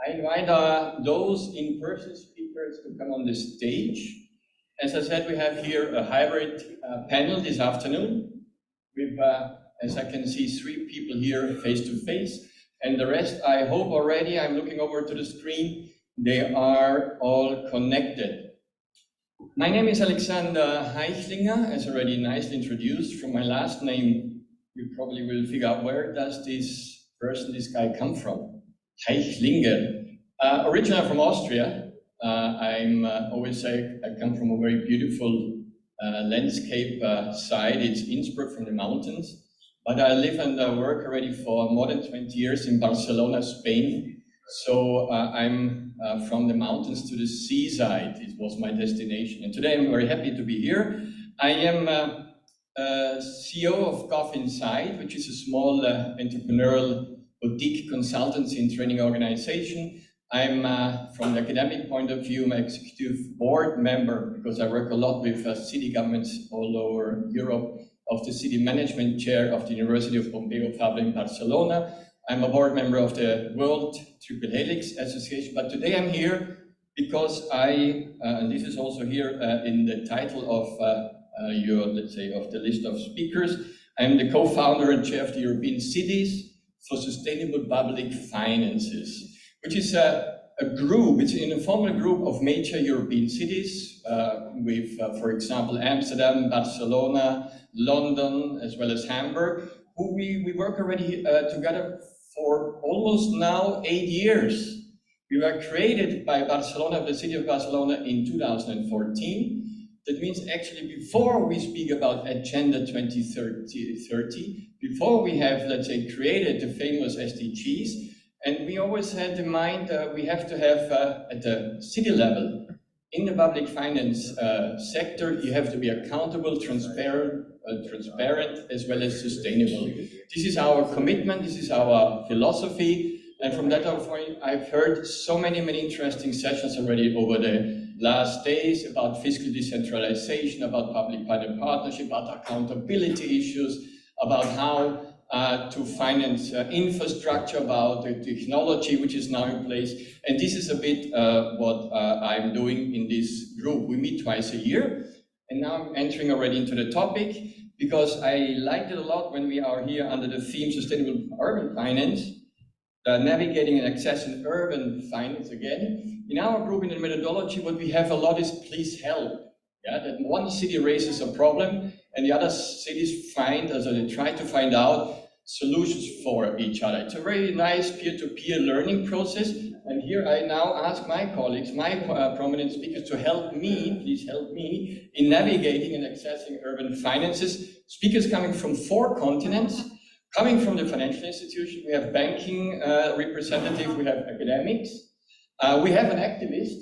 I invite those in-person speakers to come on the stage. As I said, we have here a hybrid panel this afternoon with, as I can see, 3 people here face-to-face. And the rest, I hope already, I'm looking over to the screen, they are all connected. My name is Alexander Heichlinger, as already nicely introduced. From my last name, you probably will figure out where does this person, this guy, come from. Heichlinger. Originally from Austria. I'm always say I come from a very beautiful landscape side. It's Innsbruck from the mountains. But I live and work already for more than 20 years in Barcelona, Spain. So I'm from the mountains to the seaside. It was my destination. And today I'm very happy to be here. I am CEO of Coffee Inside, which is a small entrepreneurial boutique consultancy and training organization. I'm from the academic point of view, I'm an executive board member because I work a lot with city governments all over Europe, of the city management chair of the University of Pompeu Fabra in Barcelona. I'm a board member of the World Triple Helix Association, but today I'm here because and this is also here in the title of let's say, of the list of speakers, I'm the co-founder and chair of the European Cities for Sustainable Public Finances, which is a group, it's an informal group of major European cities with, for example, Amsterdam, Barcelona, London, as well as Hamburg, who we work already together for almost now 8 years. We were created by Barcelona, the city of Barcelona, in 2014. That means actually before we speak about Agenda 2030, before we have, let's say, created the famous SDGs, and we always had in mind we have to have at the city level, in the public finance sector, you have to be accountable, transparent, as well as sustainable. This is our commitment, this is our philosophy, and from that point, I've heard so many interesting sessions already over the last days about fiscal decentralization, about public-private partnership, about accountability issues, about how to finance infrastructure, about the technology which is now in place. And this is a bit what I'm doing in this group. We meet twice a year, and now I'm entering already into the topic because I liked it a lot when we are here under the theme Sustainable Urban Finance, navigating and accessing urban finance again. In our group, in the methodology, what we have a lot is please help. Yeah, that one city raises a problem and the other cities they try to find out solutions for each other. It's a very nice peer-to-peer learning process. And here I now ask my colleagues, my prominent speakers to help me, please help me, in navigating and accessing urban finances. Speakers coming from 4 continents, coming from the financial institution. We have banking representative, we have academics, we have an activist,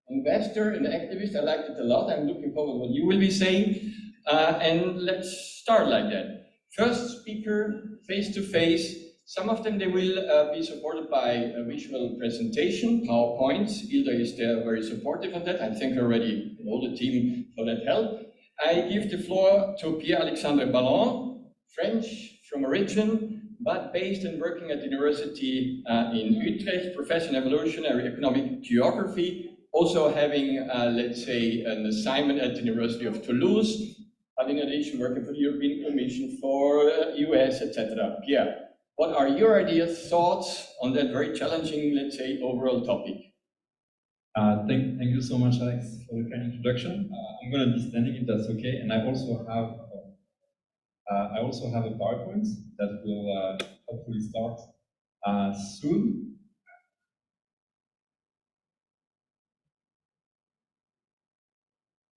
investor and activist. I liked it a lot. I'm looking forward to what you will be saying. And let's start like that. First speaker, face-to-face. Some of them, they will be supported by a visual presentation, PowerPoints. Ilda is there very supportive of that. I thank already all the team for that help. I give the floor to Pierre-Alexandre Ballon, French from origin, but based and working at the university in Utrecht, professor in evolutionary economic geography, also having, let's say, an assignment at the University of Toulouse, but in addition working for the European Commission, for US, etc. Pierre, what are your ideas, thoughts on that very challenging, let's say, overall topic? Thank you so much, Alex, for the kind introduction. I'm going to be standing if that's okay, and I also have a PowerPoint that will hopefully start soon.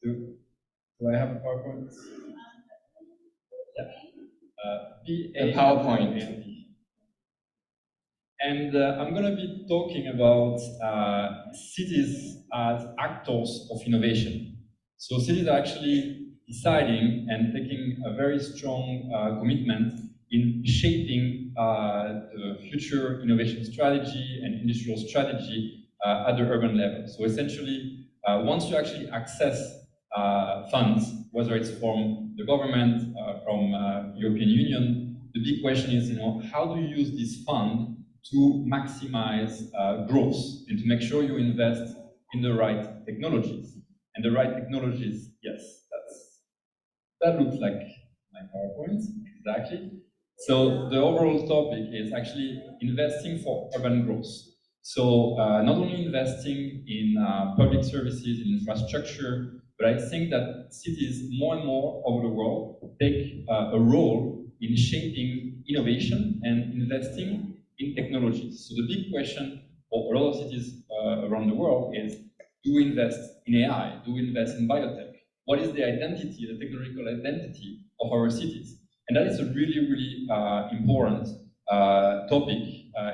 Do I have a PowerPoint? Yeah. A PowerPoint. And I'm going to be talking about cities as actors of innovation. So cities are actually deciding and taking a very strong commitment in shaping the future innovation strategy and industrial strategy at the urban level. So essentially, once you actually access funds, whether it's from the government, from European Union, the big question is, how do you use this fund to maximize growth and to make sure you invest in the right technologies. And the right technologies, yes, that looks like my PowerPoint, exactly. So the overall topic is actually investing for urban growth. So not only investing in public services, in infrastructure, but I think that cities more and more over the world take a role in shaping innovation and investing in technologies. So the big question for a lot of cities around the world is, do we invest in AI? Do we invest in biotech? What is the identity, the technological identity of our cities? And that is a really, really important topic.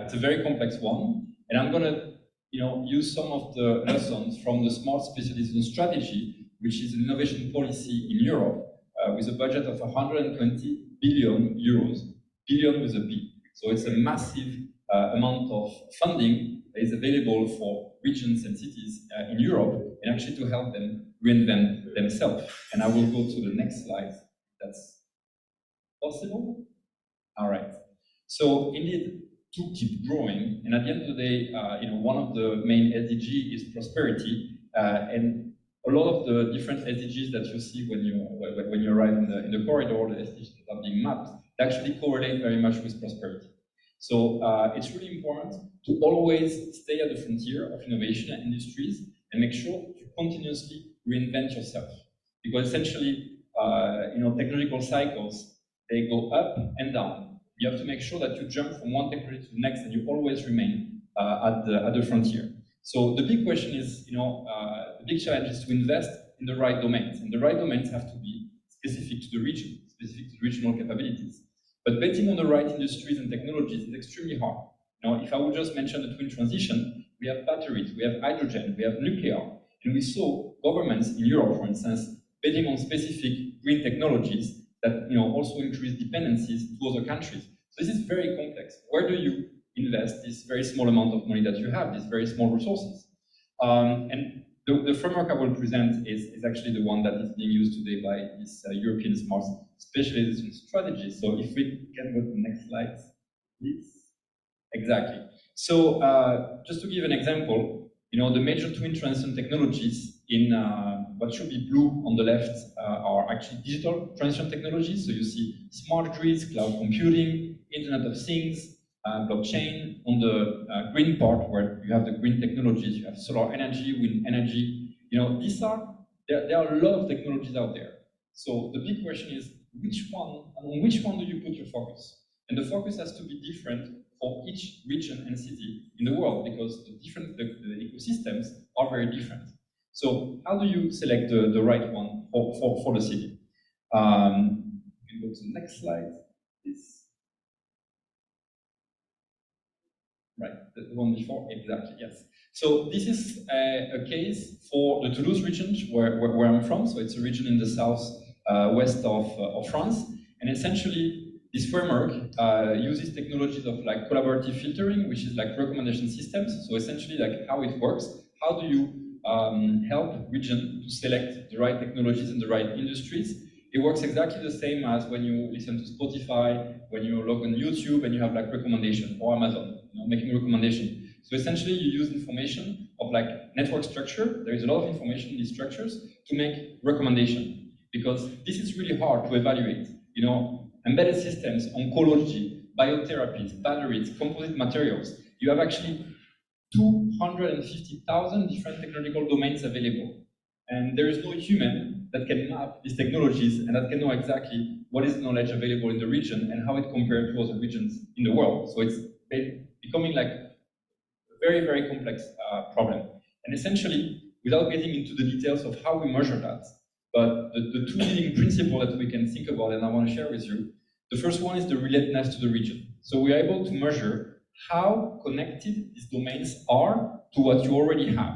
It's a very complex one. And I'm going to use some of the lessons from the Smart Specialism Strategy, which is an innovation policy in Europe with a budget of 120 billion euros, billion with a B. So it's a massive amount of funding that is available for regions and cities in Europe, and actually to help them reinvent themselves. And I will go to the next slide. That's possible? All right. So indeed, to keep growing, and at the end of the day, one of the main SDG is prosperity, and a lot of the different SDGs that you see when you arrive in the corridor, the SDGs that are being mapped, they actually correlate very much with prosperity. So it's really important to always stay at the frontier of innovation and industries and make sure you continuously reinvent yourself. Because essentially, technological cycles, they go up and down. You have to make sure that you jump from one technology to the next and you always remain at the frontier. So the big question is, the big challenge is to invest in the right domains. And the right domains have to be specific to the region, specific to regional capabilities. But betting on the right industries and technologies is extremely hard. If I would just mention the twin transition, we have batteries, we have hydrogen, we have nuclear, and we saw governments in Europe, for instance, betting on specific green technologies that also increase dependencies to other countries. So this is very complex. Where do you invest this very small amount of money that you have, these very small resources? And the framework I will present is actually the one that is being used today by this European Smart Specialism Strategy. So if we can go to the next slide, please. Exactly. So just to give an example, the major twin transition technologies in what should be blue on the left are actually digital transition technologies. So you see smart grids, cloud computing, Internet of Things, blockchain. On the green part, where you have the green technologies, you have solar energy, wind energy. There are a lot of technologies out there. So the big question is, on which one do you put your focus? And the focus has to be different for each region and city in the world, because the ecosystems are very different. So how do you select the right one for the city? We can go to the next slide, please. Right, the one before, exactly, yes. So this is a case for the Toulouse region, where I'm from. So it's a region in the south west of France, and essentially this framework uses technologies of like collaborative filtering, which is like recommendation systems. So essentially, like how it works. How do you help region to select the right technologies and the right industries? It works exactly the same as when you listen to Spotify, when you log on YouTube and you have like recommendation, or Amazon, making recommendation. So essentially you use information of like network structure. There is a lot of information in these structures to make recommendation, because this is really hard to evaluate. Embedded systems, oncology, biotherapies, batteries, composite materials. You have actually 250,000 different technological domains available. And there is no human that can map these technologies and that can know exactly what is the knowledge available in the region and how it compares to other regions in the world. So it's becoming like a very, very complex problem. And essentially, without getting into the details of how we measure that, but the two leading principles that we can think about and I want to share with you, the first one is the relatedness to the region. So we are able to measure how connected these domains are to what you already have.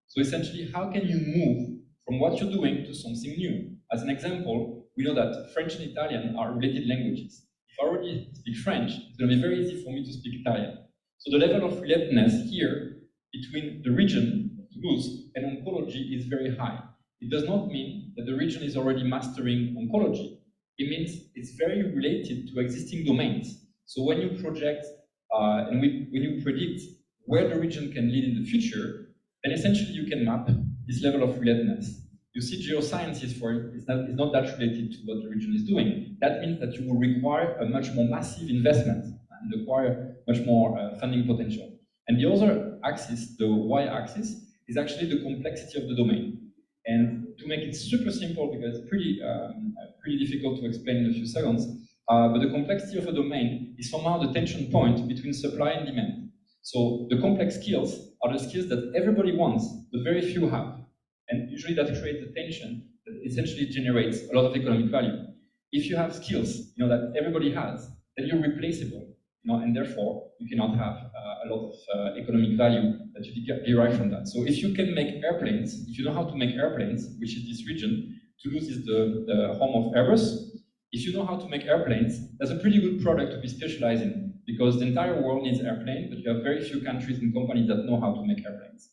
So essentially, how can you move from what you're doing to something new? As an example, we know that French and Italian are related languages. If I already speak French, it's going to be very easy for me to speak Italian. So the level of relatedness here between the region, Toulouse, and oncology is very high. It does not mean that the region is already mastering oncology. It means it's very related to existing domains. So when you project And when you predict where the region can lead in the future, then essentially you can map this level of relatedness. You see, geosciences for it is not that related to what the region is doing. That means that you will require a much more massive investment and require much more funding potential. And the other axis, the y-axis, is actually the complexity of the domain. And to make it super simple, because it's pretty difficult to explain in a few seconds, but the complexity of a domain is somehow the tension point between supply and demand. So the complex skills are the skills that everybody wants, but very few have. And usually that creates a tension that essentially generates a lot of economic value. If you have skills that everybody has, then you're replaceable, and therefore you cannot have a lot of economic value that you derive from that. So if you can make airplanes, if you know how to make airplanes, which is this region, Toulouse is the home of Airbus. If you know how to make airplanes, that's a pretty good product to be specialized in, because the entire world needs airplanes, but you have very few countries and companies that know how to make airplanes.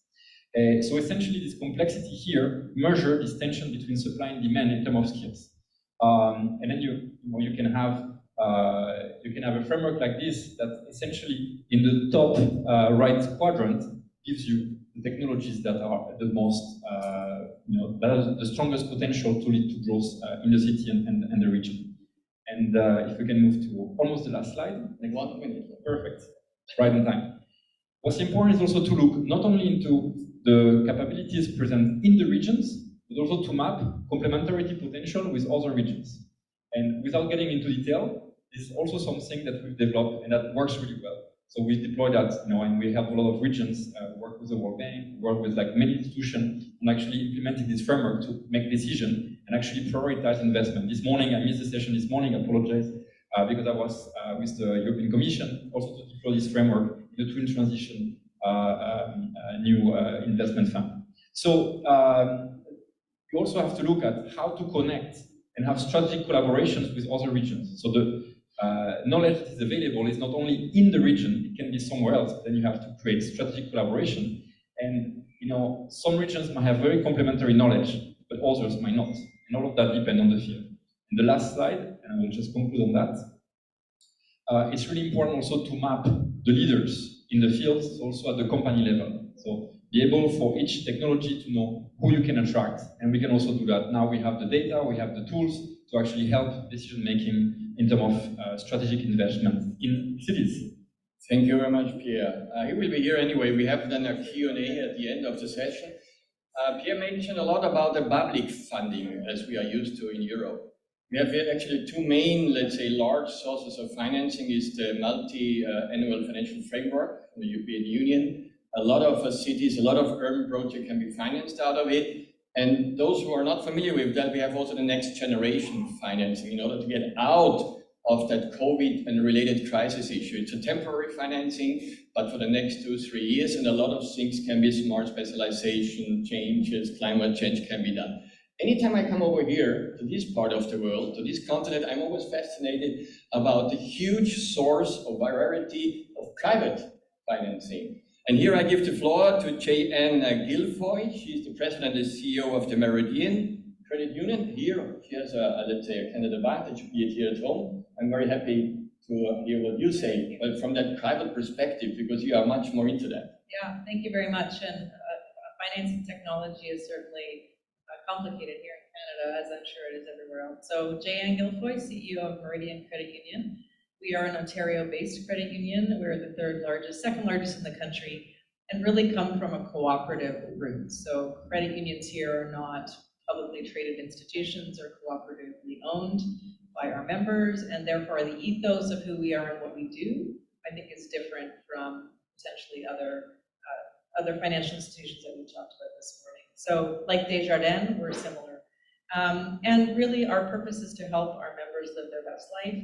So essentially, this complexity here measures this tension between supply and demand in terms of skills. And then you can have a framework like this that essentially in the top right quadrant gives you the technologies that are the most that have the strongest potential to lead to growth in the city and the region. And if we can move to almost the last slide. Like 1 minute. Perfect. Right on time. What's important is also to look not only into the capabilities present in the regions, but also to map complementarity potential with other regions. And without getting into detail, this is also something that we've developed and that works really well. So we deploy that, and we help a lot of regions work with the World Bank, work with many institutions, and actually implementing this framework to make decisions and actually prioritize investment. This morning, I missed the session this morning, I apologize, because I was with the European Commission, also to deploy this framework in the Twin Transition new investment fund. So you also have to look at how to connect and have strategic collaborations with other regions. So the knowledge that is available is not only in the region, it can be somewhere else, then you have to create strategic collaboration. And some regions might have very complementary knowledge, but others might not. And all of that depends on the field. And the last slide, and I will just conclude on that. It's really important also to map the leaders in the fields, also at the company level. So be able for each technology to know who you can attract. And we can also do that. Now we have the data, we have the tools to actually help decision-making in terms of strategic investment in cities. Thank you very much, Pierre. He will be here anyway. We have then a Q&A at the end of the session. Pierre mentioned a lot about the public funding, as we are used to in Europe. We have here actually two main, let's say, large sources of financing is the multi-annual financial framework from the European Union. A lot of cities, a lot of urban projects can be financed out of it. And those who are not familiar with that, we have also the next generation financing in order to get out of that COVID and related crisis issue. It's a temporary financing, but for the next 2-3 years, and a lot of things can be smart specialization, changes, climate change can be done. Anytime I come over here to this part of the world, to this continent, I'm always fascinated about the huge source of variety of private financing. And here I give the floor to J.N. Guilfoy. She's the president and CEO of the Meridian Credit Union. Here she has let's say, a kind of advantage, be it here at home. I'm very happy to hear what you say, but from that private perspective, because you are much more into that. Yeah, thank you very much. And finance and technology is certainly complicated here in Canada, as I'm sure it is everywhere else. So J.N. Guilfoy, CEO of Meridian Credit Union. We are an Ontario-based credit union. We're the second largest in the country, and really come from a cooperative root. So credit unions here are not publicly traded institutions or cooperatively owned by our members, and therefore the ethos of who we are and what we do, I think, is different from potentially other financial institutions that we talked about this morning. So like Desjardins, we're similar. And really our purpose is to help our members live their best life.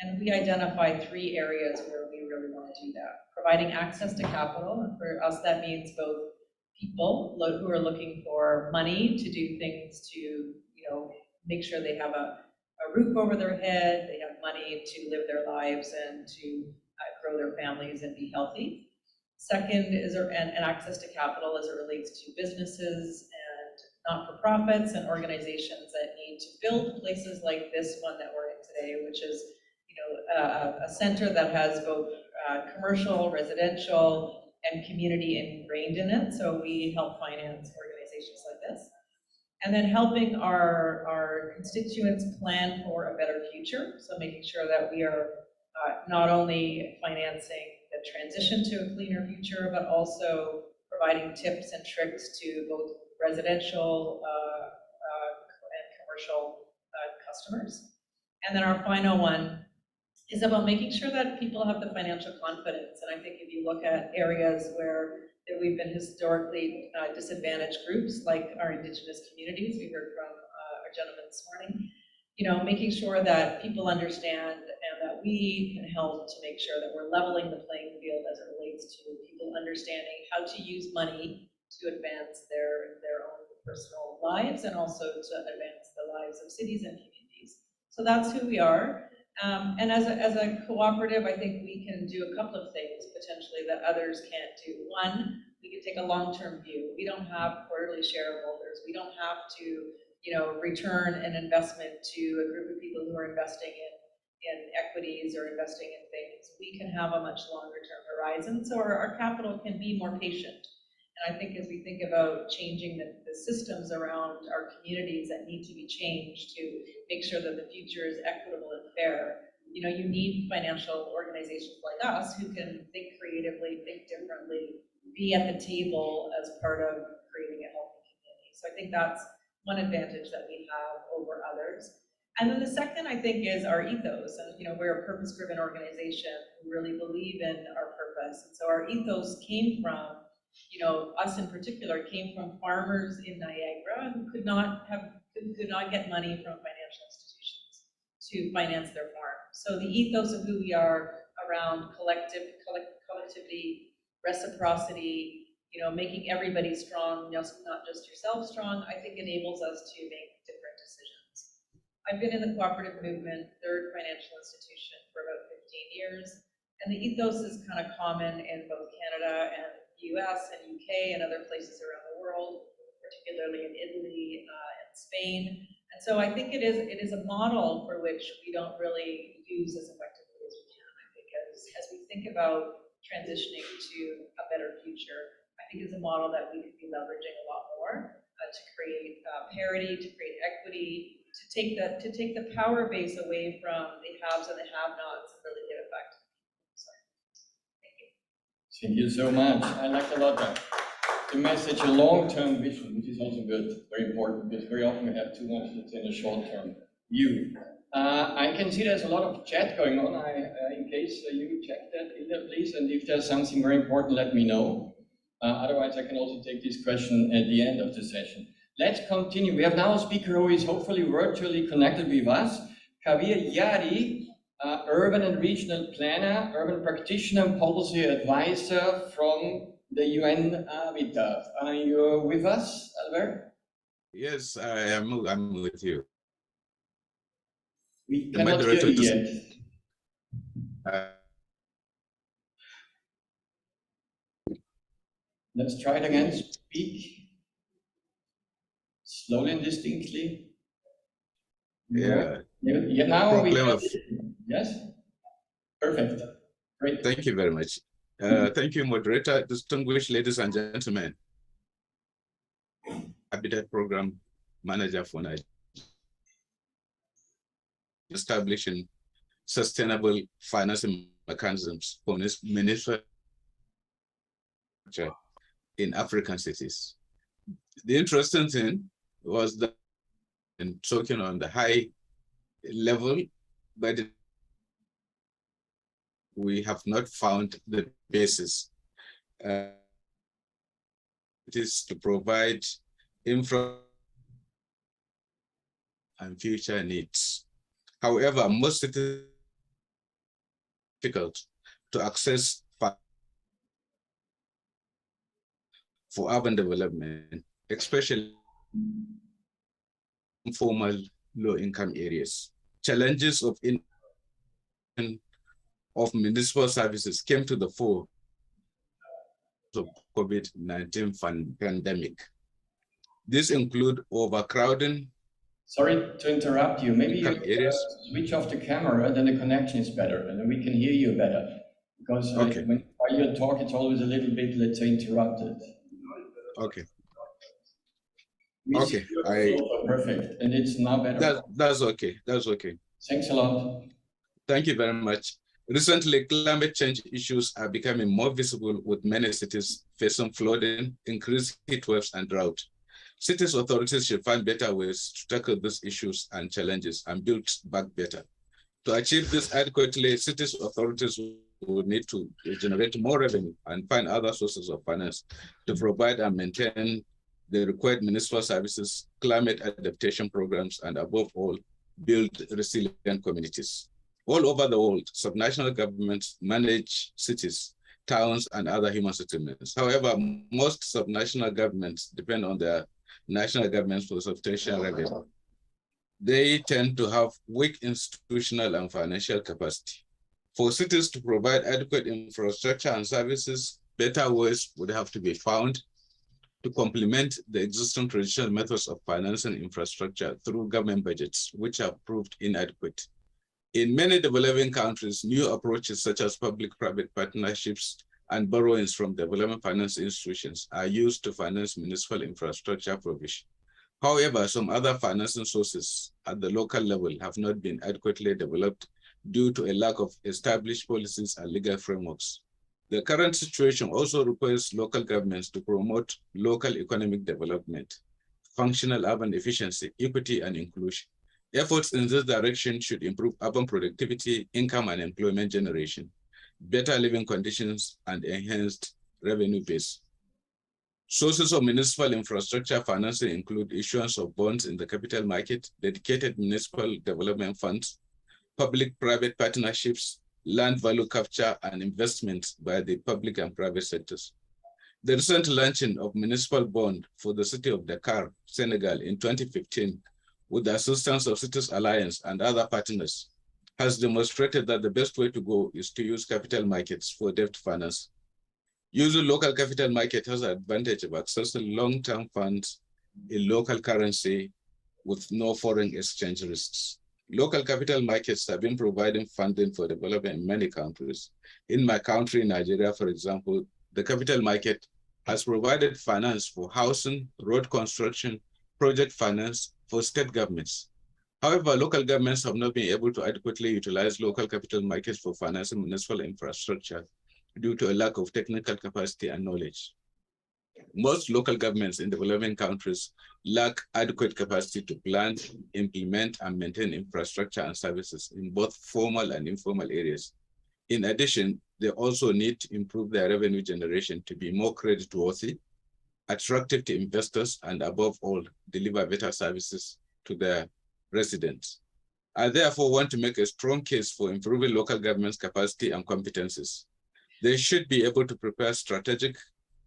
And we identify 3 areas where we really want to do that. Providing access to capital, and for us that means both people who are looking for money to do things to, make sure they have a roof over their head, they have money to live their lives and to grow their families and be healthy. Second is and access to capital as it relates to businesses and not-for-profits and organizations that need to build places like this one that we're in today, which is a center that has both commercial, residential, and community ingrained in it. So we help finance organizations like this. And then helping our constituents plan for a better future. So making sure that we are not only financing the transition to a cleaner future, but also providing tips and tricks to both residential and commercial customers. And then our final one is about making sure that people have the financial confidence. And I think if you look at areas where we've been historically disadvantaged groups, like our Indigenous communities, we heard from our gentleman this morning, making sure that people understand and that we can help to make sure that we're leveling the playing field as it relates to people understanding how to use money to advance their own personal lives and also to advance the lives of cities and communities. So that's who we are. And as a cooperative, I think we can do a couple of things potentially that others can't do. One, we can take a long-term view. We don't have quarterly shareholders. We don't have to, return an investment to a group of people who are investing in equities or investing in things. We can have a much longer-term horizon, so our capital can be more patient. And I think as we think about changing the systems around our communities that need to be changed to make sure that the future is equitable and fair, you need financial organizations like us who can think creatively, think differently, be at the table as part of creating a healthy community. So I think that's one advantage that we have over others. And then the second, I think, is our ethos. And we're a purpose-driven organization who really believe in our purpose. And so our ethos came from, us in particular, came from farmers in Niagara who could not get money from financial institutions to finance their farm. So the ethos of who we are around collectivity, reciprocity, making everybody strong, not just yourself strong, I think enables us to make different decisions. I've been in the cooperative movement, third financial institution, for about 15 years, and the ethos is kind of common in both Canada and US and UK and other places around the world, particularly in Italy and Spain. And so I think it is a model for which we don't really use as effectively as we can. I think as we think about transitioning to a better future, I think it's a model that we could be leveraging a lot more to create parity, to create equity, to take the power base away from the haves and the have-nots and really get effect. So, thank you. Thank you so much. I like a lot that. The message, a long-term vision, which is also good, very important, because very often we have too much that's in a short-term view. I can see there's a lot of chat going on. In case you check that, Hilda, please, and if there's something very important, let me know. Otherwise, I can also take this question at the end of the session. Let's continue. We have now a speaker who is hopefully virtually connected with us, Javier Yari, urban and regional planner, urban practitioner, and policy advisor from the UN Habitat. Are you with us, Albert? Yes, I'm with you. We cannot hear you yet. Let's try it again. Speak slowly and distinctly. Yeah. Now yes. Perfect. Great. Thank you very much. Thank you, moderator, distinguished ladies and gentlemen. Habitat Program Manager for Nigeria. Establishing sustainable financing mechanisms for municipal in African cities. The interesting thing was that in talking on the high level, but we have not found the basis. It is to provide infra and future needs. However, most it is difficult to access for urban development, especially informal low-income areas. Challenges of municipal services came to the fore of COVID-19 pandemic. These include overcrowding, Sorry to interrupt you. Maybe you areas. switch off the camera, then the connection is better, and then we can hear you better. Because Okay. while you talk, it's always a little bit, let's say, interrupted. Okay. We Okay. see you perfect, and it's now better. That's okay. That's okay. Thanks a lot. Thank you very much. Recently, climate change issues are becoming more visible, with many cities facing flooding, increased heat waves, and drought. Cities authorities should find better ways to tackle these issues and challenges and build back better. To achieve this adequately, cities authorities will need to generate more revenue and find other sources of finance to provide and maintain the required municipal services, climate adaptation programs, and above all, build resilient communities. All over the world, subnational governments manage cities, towns, and other human settlements. However, most subnational governments depend on their national governments for substantial revenue. They tend to have weak institutional and financial capacity. For cities to provide adequate infrastructure and services, better ways would have to be found to complement the existing traditional methods of financing infrastructure through government budgets, which have proved inadequate. In many developing countries, new approaches such as public-private partnerships and borrowings from development finance institutions are used to finance municipal infrastructure provision. However, some other financing sources at the local level have not been adequately developed due to a lack of established policies and legal frameworks. The current situation also requires local governments to promote local economic development, functional urban efficiency, equity, and inclusion. Efforts in this direction should improve urban productivity, income and employment generation, better living conditions, and enhanced revenue base. Sources of municipal infrastructure financing include issuance of bonds in the capital market, dedicated municipal development funds, public-private partnerships, land value capture, and investments by the public and private sectors. The recent launching of municipal bond for the city of Dakar, Senegal in 2015, with the assistance of Cities Alliance and other partners, has demonstrated that the best way to go is to use capital markets for debt finance. Using local capital market has the advantage of accessing long-term funds in local currency with no foreign exchange risks. Local capital markets have been providing funding for development in many countries. In my country, Nigeria, for example, the capital market has provided finance for housing, road construction, project finance for state governments. However, local governments have not been able to adequately utilize local capital markets for financing municipal infrastructure due to a lack of technical capacity and knowledge. Most local governments in developing countries lack adequate capacity to plan, implement, and maintain infrastructure and services in both formal and informal areas. In addition, they also need to improve their revenue generation to be more creditworthy, attractive to investors, and above all, deliver better services to their residents. I therefore want to make a strong case for improving local governments' capacity and competencies. They should be able to prepare strategic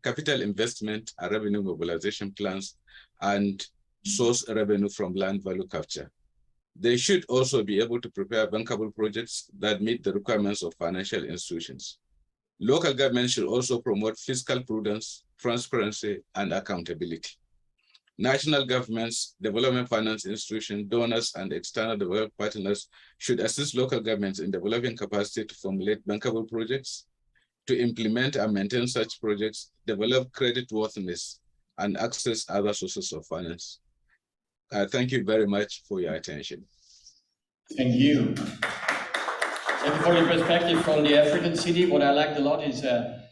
capital investment and revenue mobilization plans and source revenue from land value capture. They should also be able to prepare bankable projects that meet the requirements of financial institutions. Local governments should also promote fiscal prudence, transparency, and accountability. National governments, development finance institutions, donors, and external development partners should assist local governments in developing capacity to formulate bankable projects, to implement and maintain such projects, develop creditworthiness, and access other sources of finance. Thank you very much for your attention. Thank you. Thank you for your perspective from the African city. What I liked a lot is the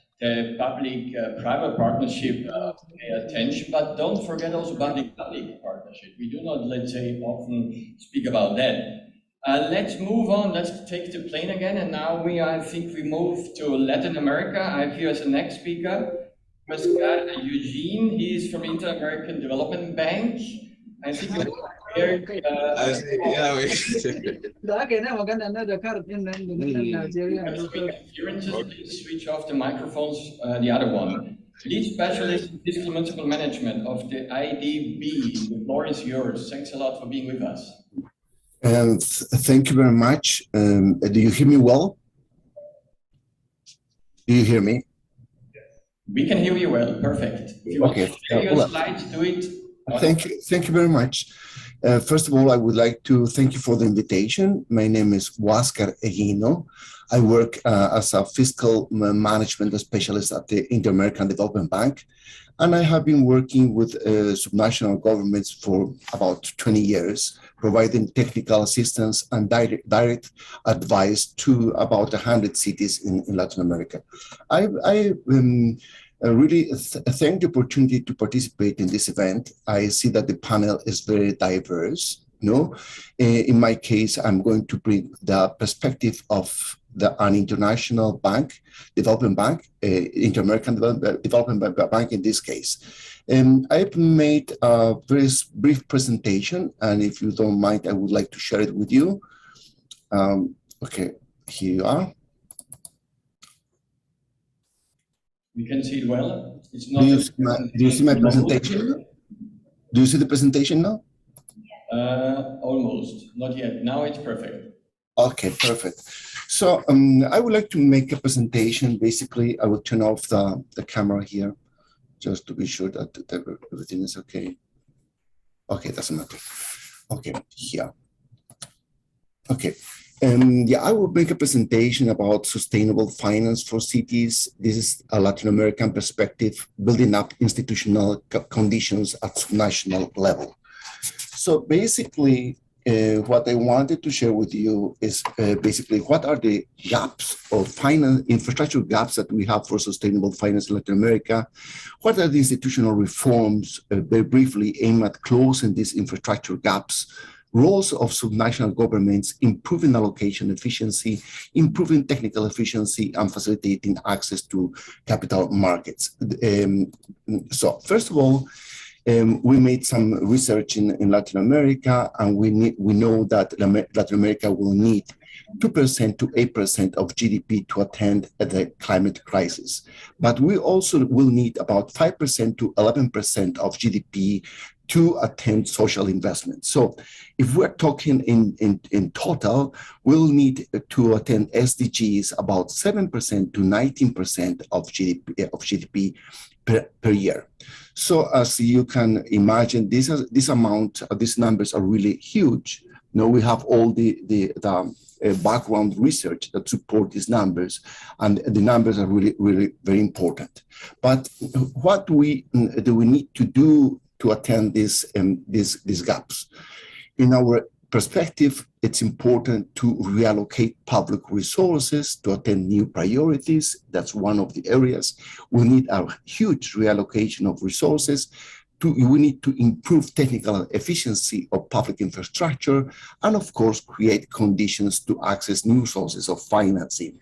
public-private partnership, pay attention, but don't forget also public-public partnership. We do not, let's say, often speak about that. Let's move on. Let's take the plane again. And now I think we move to Latin America. I have here as the next speaker, Pascal Eugene. He is from Inter-American Development Bank. I think please switch off the microphones, the other one. Lead specialist in fiscal municipal management of the IDB. The floor is yours. Thanks a lot for being with us. Thank you very much. Do you hear me well? Do you hear me? We can hear you well. Perfect. If you want to share your slides, do it. Thank you very much. First of all, I would like to thank you for the invitation. My name is Huáscar Eguino. I work as a fiscal management specialist at the Inter-American Development Bank, and I have been working with subnational governments for about 20 years, providing technical assistance and direct advice to about 100 cities in Latin America. I really thank the opportunity to participate in this event. I see that the panel is very diverse. In my case, I'm going to bring the perspective of an international bank, development bank, Inter-American Development Bank in this case. I've made a very brief presentation, and if you don't mind, I would like to share it with you. Okay, here you are. You can see it well. It's not. Do you see my presentation? Do you see the presentation now? Almost, not yet. Now it's perfect. Okay, perfect. So I would like to make a presentation. Basically, I will turn off the camera here, just to be sure that everything is okay. Okay, doesn't matter. Okay, here. Okay. Yeah, I will make a presentation about sustainable finance for cities. This is a Latin American perspective, building up institutional conditions at subnational level. So basically, what I wanted to share with you is basically what are the gaps or finance infrastructure gaps that we have for sustainable finance in Latin America? What are the institutional reforms, very briefly, aimed at closing these infrastructure gaps? Roles of subnational governments, improving allocation efficiency, improving technical efficiency, and facilitating access to capital markets. So first of all, we made some research in Latin America, and we know that Latin America will need 2% to 8% of GDP to attend the climate crisis. But we also will need about 5% to 11% of GDP to attend social investment. So if we're talking in total, we'll need to attend SDGs about 7% to 19% of GDP per year. So as you can imagine, this amount, these numbers are really huge. Now we have all the background research that support these numbers, and the numbers are really, really very important. But what do we need to do to attend these gaps? In our perspective, it's important to reallocate public resources to attend new priorities. That's one of the areas. We need a huge reallocation of resources. We need to improve technical efficiency of public infrastructure, and of course, create conditions to access new sources of financing.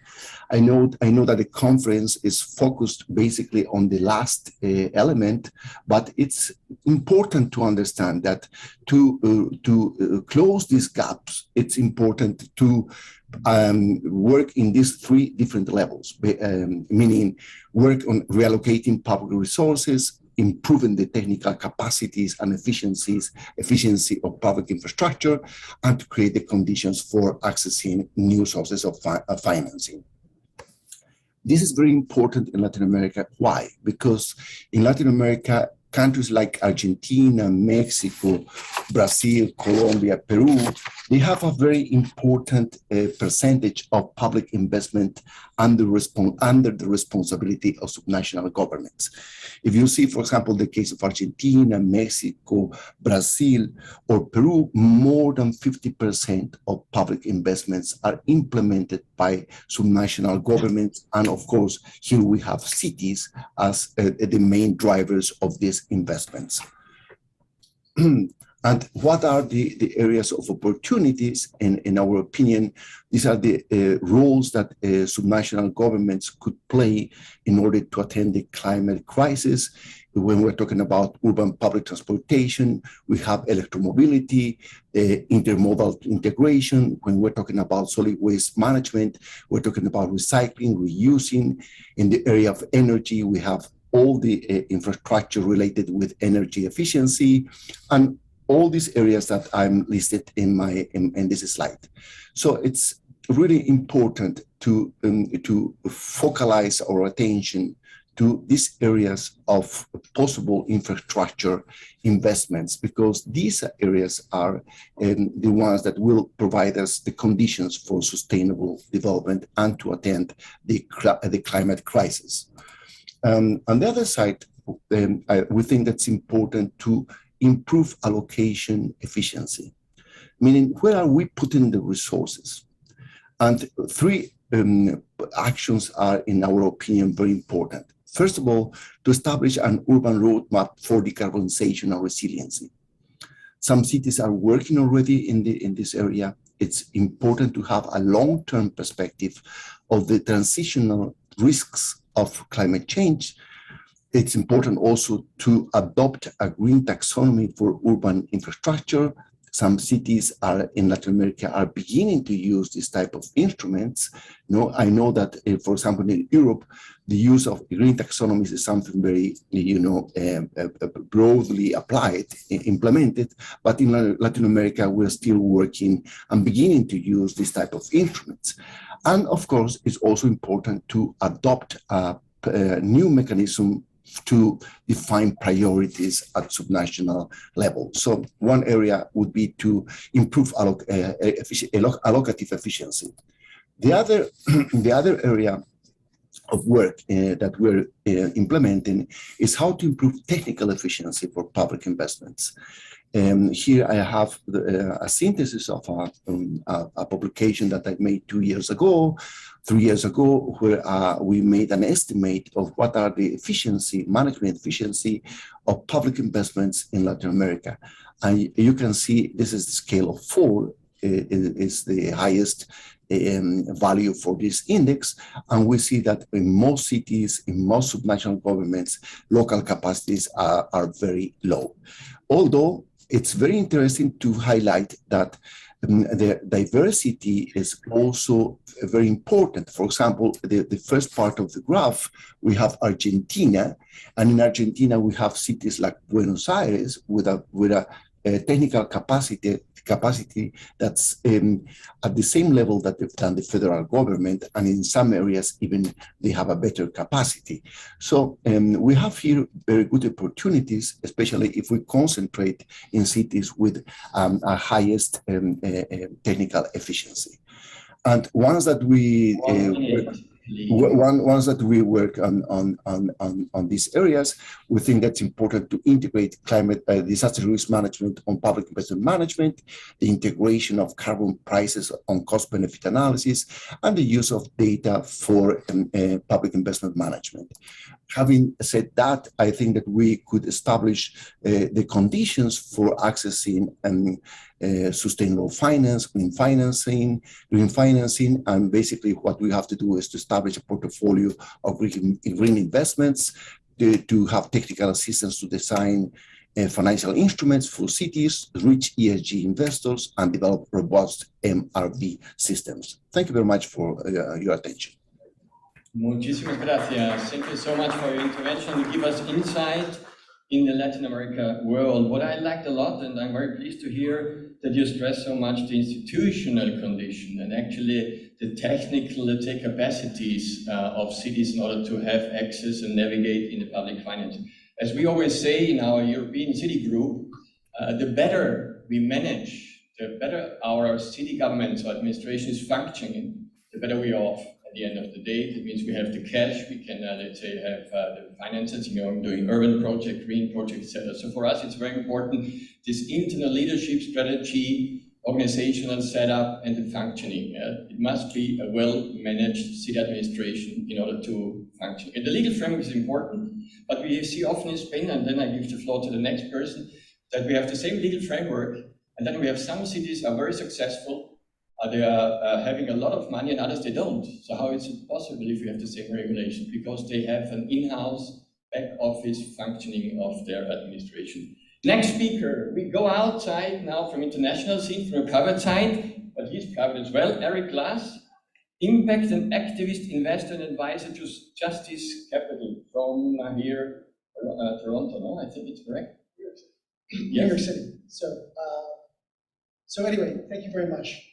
I know that the conference is focused basically on the last element, but it's important to understand that to close these gaps, it's important to work in these three different levels, meaning work on reallocating public resources, improving the technical capacities and efficiency of public infrastructure, and to create the conditions for accessing new sources of financing. This is very important in Latin America. Why? Because in Latin America, countries like Argentina, Mexico, Brazil, Colombia, Peru, they have a very important percentage of public investment under the responsibility of subnational governments. If you see, for example, the case of Argentina, Mexico, Brazil, or Peru, more than 50% of public investments are implemented by subnational governments. And of course, here we have cities as the main drivers of these investments. And what are the areas of opportunities? In our opinion, these are the roles that subnational governments could play in order to attend the climate crisis. When we're talking about urban public transportation, we have electromobility, intermodal integration. When we're talking about solid waste management, we're talking about recycling, reusing. In the area of energy, we have all the infrastructure related with energy efficiency, and all these areas that I'm listed in this slide. So it's really important to focalize our attention to these areas of possible infrastructure investments, because these areas are the ones that will provide us the conditions for sustainable development and to attend the climate crisis. On the other side, we think that's important to improve allocation efficiency, meaning where are we putting the resources? And three actions are, in our opinion, very important. First of all, to establish an urban roadmap for decarbonization and resiliency. Some cities are working already in this area. It's important to have a long-term perspective of the transitional risks of climate change. It's important also to adopt a green taxonomy for urban infrastructure. Some cities in Latin America are beginning to use this type of instruments. I know that, for example, in Europe, the use of green taxonomies is something very, broadly applied, implemented. But in Latin America, we're still working and beginning to use this type of instruments. And of course, it's also important to adopt a new mechanism to define priorities at subnational level. So one area would be to improve allocative efficiency. The other area of work that we're implementing is how to improve technical efficiency for public investments. Here I have a synthesis of a publication that I made 2 years ago, 3 years ago, where we made an estimate of what are the management efficiency of public investments in Latin America. And you can see this is the scale of 4, is the highest value for this index. And we see that in most cities, in most subnational governments, local capacities are very low. Although it's very interesting to highlight that the diversity is also very important. For example, the first part of the graph, we have Argentina, and in Argentina we have cities like Buenos Aires with a technical capacity that's at the same level that they've done the federal government, and in some areas even they have a better capacity. So we have here very good opportunities, especially if we concentrate in cities with a highest technical efficiency. And once that we work on these areas, we think that's important to integrate climate disaster risk management on public investment management, the integration of carbon prices on cost-benefit analysis, and the use of data for public investment management. Having said that, I think that we could establish the conditions for accessing sustainable finance, green financing, and basically what we have to do is to establish a portfolio of green investments, to have technical assistance to design financial instruments for cities, reach ESG investors, and develop robust MRV systems. Thank you very much for your attention. Muchísimas gracias. Thank you so much for your intervention to give us insight in the Latin America world. What I liked a lot, and I'm very pleased to hear that you stress so much the institutional condition and actually the technical, let's say, capacities of cities in order to have access and navigate in the public finance. As we always say in our European city group, the better we manage, the better our city governments or administration is functioning, the better we are off. At the end of the day, that means we have the cash, we can, let's say, have the finances, doing urban project, green projects, etc. So for us, it's very important, this internal leadership strategy, organizational setup, and the functioning. It must be a well-managed city administration in order to function. And the legal framework is important, but we see often in Spain, and then I give the floor to the next person, that we have the same legal framework, and then we have some cities are very successful, they are having a lot of money, and others they don't. So how is it possible if we have the same regulation? Because they have an in-house back office functioning of their administration. Next speaker, we go outside now from international scene, from a private side, but he's private as well. Eric Glass, impact and activist, investor and advisor to Justice Capital from here, Toronto, no? I think it's correct? New York City. So anyway, thank you very much.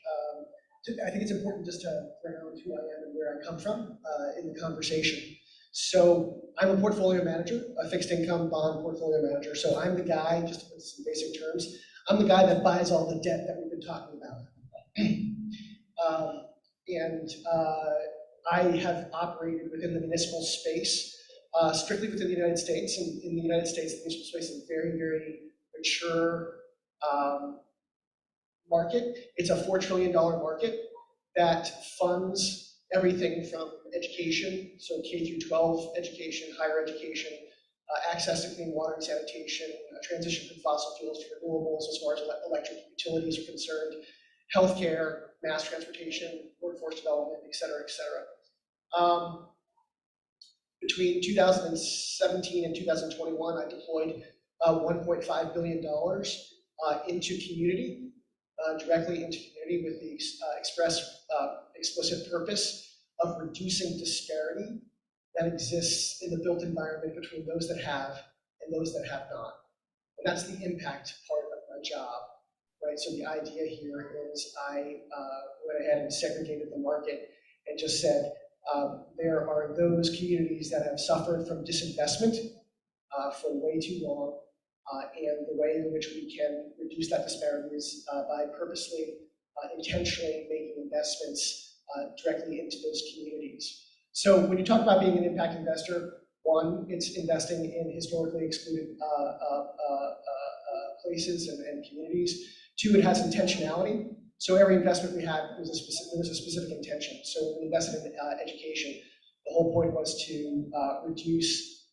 I think it's important just to ground who I am and where I come from in the conversation. So I'm a portfolio manager, a fixed income bond portfolio manager. So I'm the guy, just to put this in basic terms, I'm the guy that buys all the debt that we've been talking about. I have operated within the municipal space, strictly within the United States. And in the United States, the municipal space is a very, very mature market. It's a $4 trillion market that funds everything from education, so K through 12 education, higher education, access to clean water and sanitation, transition from fossil fuels to renewables as far as electric utilities are concerned, healthcare, mass transportation, workforce development, et cetera, et cetera. Between 2017 and 2021, I deployed $1.5 billion into community, directly into community with the explicit purpose of reducing disparity that exists in the built environment between those that have and those that have not. And that's the impact part of my job, right? So the idea here is I went ahead and segregated the market and just said, there are those communities that have suffered from disinvestment for way too long, and the way in which we can reduce that disparity is by purposely, intentionally making investments directly into those communities. So when you talk about being an impact investor, one, it's investing in historically excluded places and communities. Two, it has intentionality. So every investment we had was there was a specific intention. So when we invested in education, the whole point was to reduce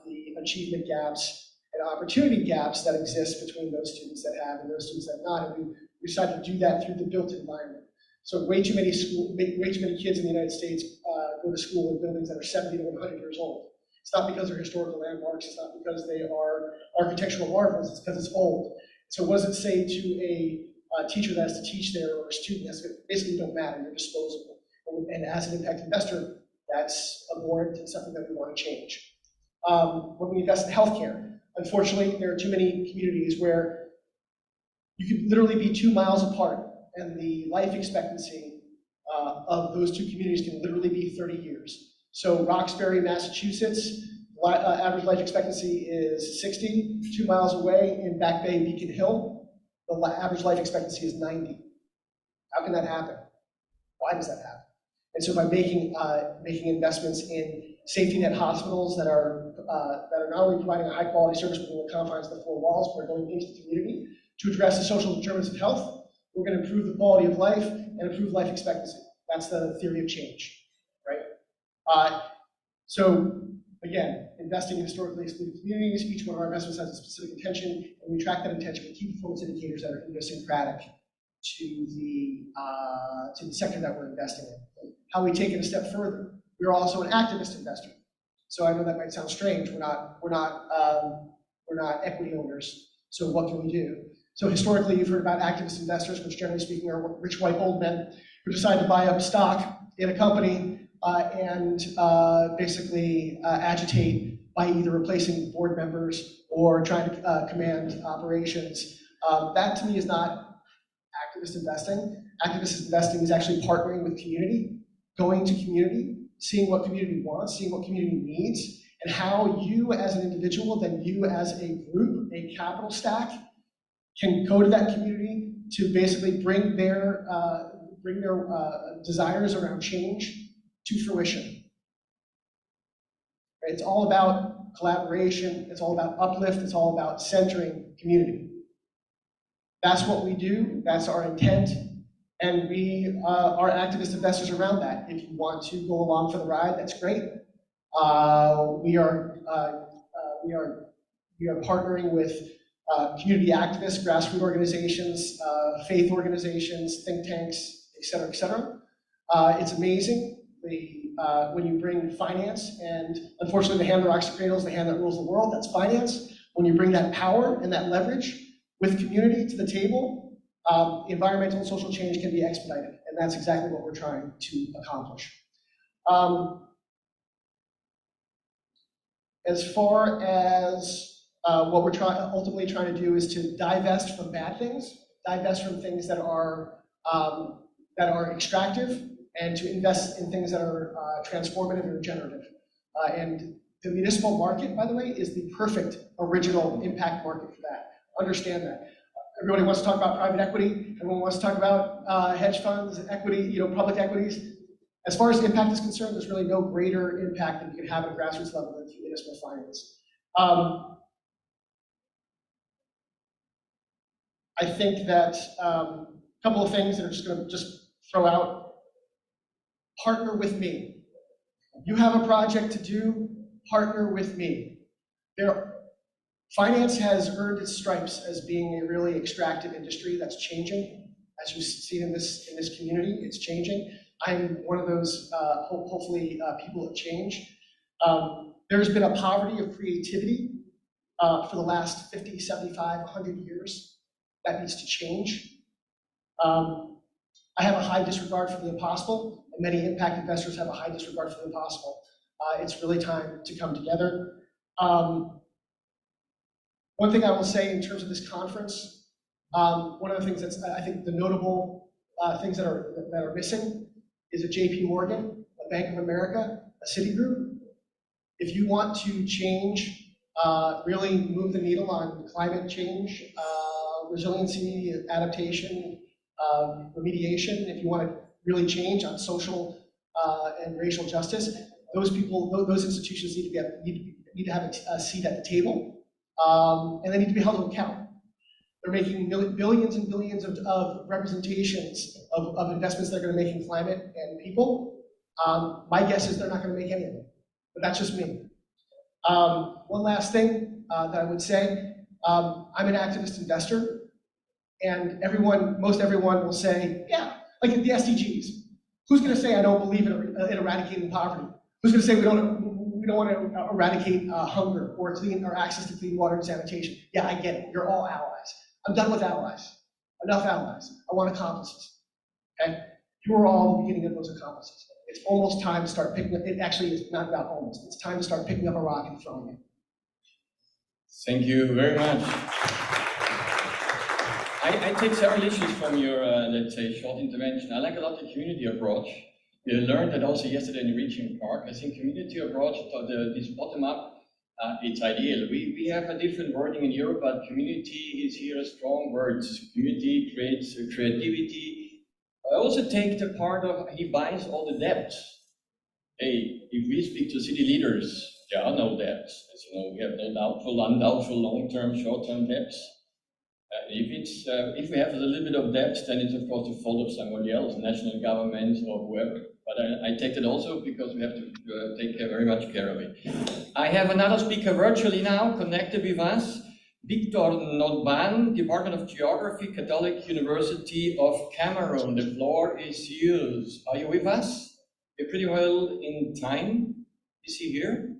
the achievement gaps and opportunity gaps that exist between those students that have and those students that have not. And we decided to do that through the built environment. So way too many kids in the United States go to school in buildings that are 70 to 100 years old. It's not because they're historical landmarks. It's not because they are architectural marvels. It's because it's old. So what does it say to a teacher that has to teach there, or a student that's basically don't matter, you're disposable. And as an impact investor, that's abhorrent and something that we want to change. When we invest in healthcare, unfortunately, there are too many communities where you could literally be 2 miles apart, and the life expectancy of those two communities can literally be 30 years. So Roxbury, Massachusetts, average life expectancy is 60. 2 miles away in Back Bay, Beacon Hill, the average life expectancy is 90. How can that happen? Why does that happen? And so by making investments in safety net hospitals that are not only providing a high quality service within the confines of the four walls, but are going into the community to address the social determinants of health, we're going to improve the quality of life and improve life expectancy. That's the theory of change, right? So again, investing in historically excluded communities, each one of our investments has a specific intention, and we track that intention with key performance indicators that are idiosyncratic to the sector that we're investing in. How we take it a step further, we're also an activist investor. So I know that might sound strange. We're not equity owners. So what can we do? So historically, you've heard about activist investors, which generally speaking are rich white old men who decide to buy up stock in a company and basically agitate by either replacing board members or trying to command operations. That to me is not activist investing. Activist investing is actually partnering with community, going to community, seeing what community wants, seeing what community needs, and how you as an individual, then you as a group, a capital stack, can go to that community to basically bring their desires around change to fruition. It's all about collaboration, it's all about uplift, it's all about centering community. That's what we do, that's our intent, and we are activist investors around that. If you want to go along for the ride, that's great. We are partnering with community activists, grassroots organizations, faith organizations, think tanks, et cetera, et cetera. It's amazing when you bring finance, and unfortunately the hand that rocks the cradle is the hand that rules the world, that's finance. When you bring that power and that leverage with community to the table, environmental and social change can be expedited, and that's exactly what we're trying to accomplish. As far as what we're ultimately trying to do is to divest from bad things, divest from things that are extractive, and to invest in things that are transformative and regenerative. And the municipal market, by the way, is the perfect original impact market for that. Understand that. Everybody wants to talk about private equity. Everyone wants to talk about hedge funds, equity, public equities. As far as impact is concerned, there's really no greater impact that you can have at a grassroots level than through municipal finance. I think that a couple of things that are just going to throw out. Partner with me. You have a project to do, partner with me. Finance has earned its stripes as being a really extractive industry that's changing. As you see in this community, it's changing. I'm one of those, hopefully, people of change. There's been a poverty of creativity for the last 50, 75, 100 years. That needs to change. I have a high disregard for the impossible, and many impact investors have a high disregard for the impossible. It's really time to come together. One thing I will say in terms of this conference, one of the things that's, I think, the notable things that are missing is a JP Morgan, a Bank of America, a Citigroup. If you want to change, really move the needle on climate change, resiliency, adaptation, remediation, if you want to really change on social and racial justice, those institutions need to have a seat at the table. And they need to be held to account. They're making billions and billions of representations of investments they're going to make in climate and people. My guess is they're not going to make any of them, but that's just me. One last thing that I would say, I'm an activist investor, and most everyone will say, yeah, like the SDGs. Who's going to say I don't believe in eradicating poverty? Who's going to say we don't want to eradicate hunger or access to clean water and sanitation? Yeah, I get it. You're all allies. I'm done with allies. Enough allies. I want accomplices. Okay? You are all the beginning of those accomplices. It's almost time to start picking up. It actually is not about almost. It's time to start picking up a rock and throwing it. Thank you very much. I take several issues from your, let's say, short intervention. I like a lot the community approach. We learned that also yesterday in the Region Park. I think community approach, this bottom-up, it's ideal. We have a different wording in Europe, but community is here a strong word. Community creates creativity. I also take the part of he buys all the debts. Hey, if we speak to city leaders, there are no debts. As you know, we have no doubtful, undoubtful, long-term, short-term debts. If we have a little bit of debt, then it's of course the fault of somebody else, national government or whoever. But I take it also because we have to take very much care of it. I have another speaker virtually now, connected with us, Victor Nodban, Department of Geography, Catholic University of Cameroon. The floor is yours. Are you with us? You're pretty well in time. Is he here?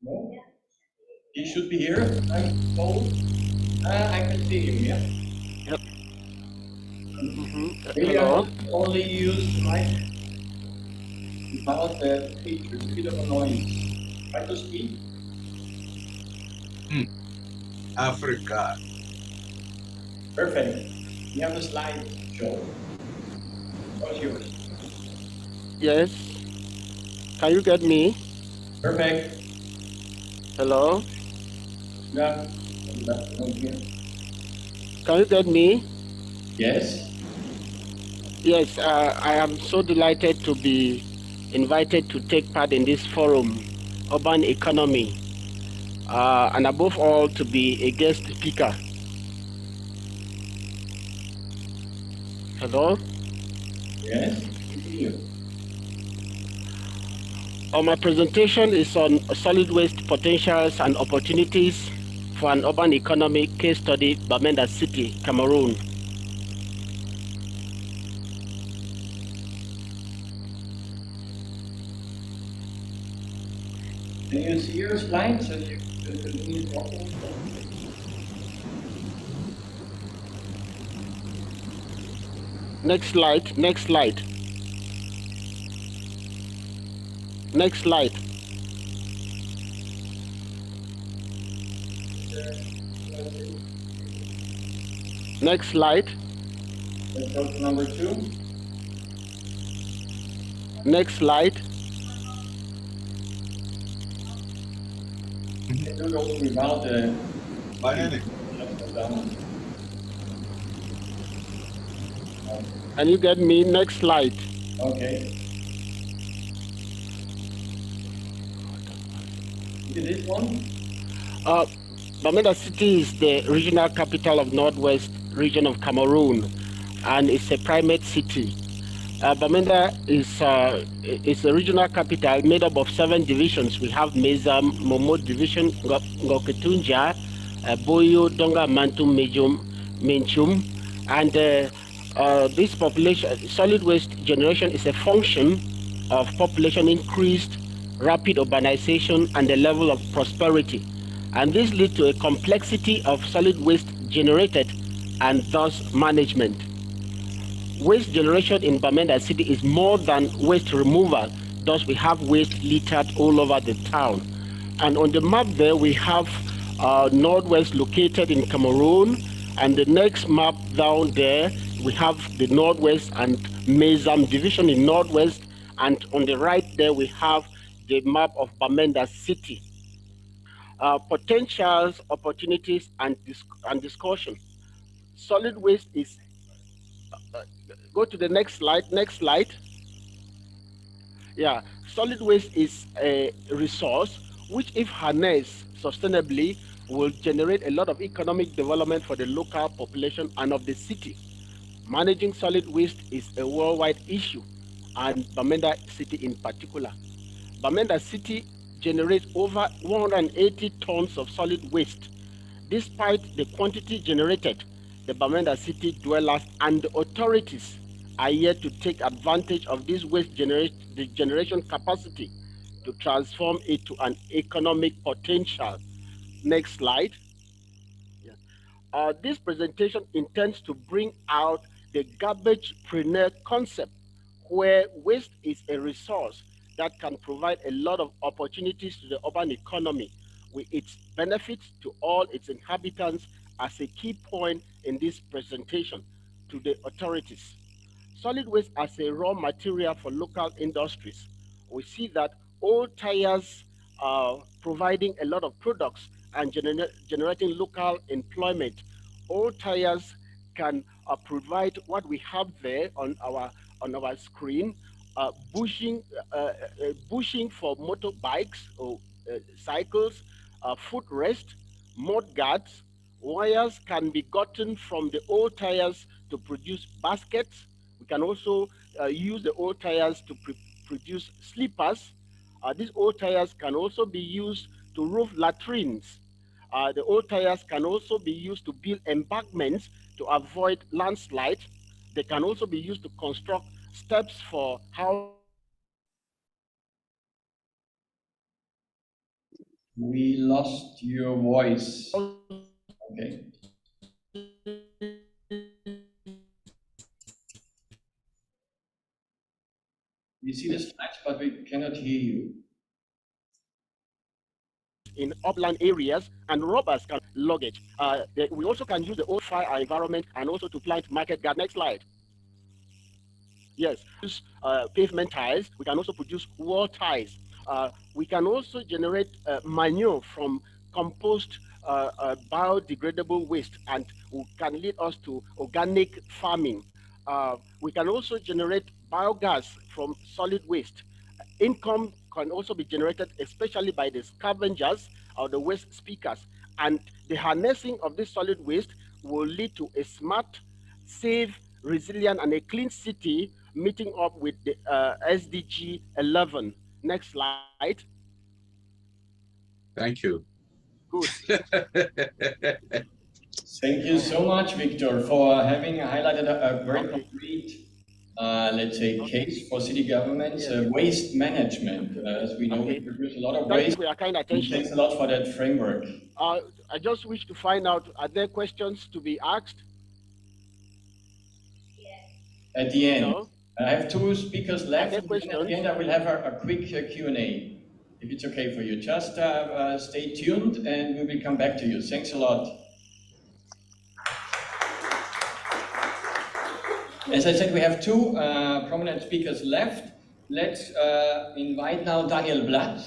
No? He should be here, I'm told. I can see him, yeah? Yep. Maybe I Hello. will only use mic without the picture, a bit of a noise. Try to speak. Africa. Perfect. We have a slide show. What's yours? Yes. Can you get me? Perfect. Hello. Yeah. Can you get me? Yes. Yes. I am so delighted to be invited to take part in this forum, urban economy, and above all to be a guest speaker. Hello. Yes. My presentation is on solid waste potentials and opportunities for an urban economy case study, Bamenda City, Cameroon. Can you see your slide so you can continue talking? Next slide, next slide. Next slide. Next slide. Let's go to number 2. Next slide. You can do it also without Banana. down. Can you get me? Next slide. Okay. Is it this one? Bamenda City is the regional capital of Northwest region of Cameroon, and it's a primate city. Bamenda is a regional capital made up of 7 divisions. We have Mezam, Momo Division, Ngoketunja, Boyo, Donga, Mantum, Menchum, and this population, solid waste generation is a function of population increased, rapid urbanization, and the level of prosperity. And this leads to a complexity of solid waste generated and thus management. Waste generation in Bamenda City is more than waste removal. Thus, we have waste littered all over the town. And on the map there, we have Northwest located in Cameroon. And the next map down there, we have the Northwest and Mezam division in Northwest. And on the right there, we have the map of Bamenda City. Potentials, opportunities, and discussion. Solid waste is go to the next slide. Next slide. Yeah, solid waste is a resource which, if harnessed sustainably, will generate a lot of economic development for the local population and of the city. Managing solid waste is a worldwide issue, and Bamenda City in particular. Bamenda City generates over 180 tons of solid waste. Despite the quantity generated, the Bamenda City dwellers and the authorities are yet to take advantage of this waste generation capacity to transform it to an economic potential. Next slide. This presentation intends to bring out the garbage-preneur concept, where waste is a resource that can provide a lot of opportunities to the urban economy, with its benefits to all its inhabitants as a key point in this presentation to the authorities. Solid waste as a raw material for local industries. We see that old tires are providing a lot of products and generating local employment. Old tires can provide what we have there on our screen, bushing for motorbikes or cycles, footrest, mud guards. Wires can be gotten from the old tires to produce baskets. We can also use the old tires to produce sleepers. These old tires can also be used to roof latrines. The old tires can also be used to build embankments to avoid landslides. They can also be used to construct steps for houses. We lost your voice. Okay. We see the slides, but we cannot hear you. In upland areas, and robbers can luggage. We also can use the old fire environment and also to plant market garden. Next slide. Yes, use pavement tiles. We can also produce wall tiles. We can also generate manure from compost, biodegradable waste, and can lead us to organic farming. We can also generate biogas from solid waste. Income can also be generated, especially by the scavengers or the waste speakers. And the harnessing of this solid waste will lead to a smart, safe, resilient, and a clean city, meeting up with the SDG 11. Next slide. Thank you. Good. Thank you so much, Victor, for having highlighted a very Okay. concrete, let's say, case for city governments, waste management. As we know, we produce a lot of Thank you waste. for your kind And attention. thanks a lot for that framework. I just wish to find out, are there questions to be asked? At the end, No? I have 2 speakers left. there And then at questions? the end, I will have a quick Q&A, if it's okay for you. Just stay tuned, and we will come back to you. Thanks a lot. As I said, we have 2 prominent speakers left. Let's invite now Daniel Blatt.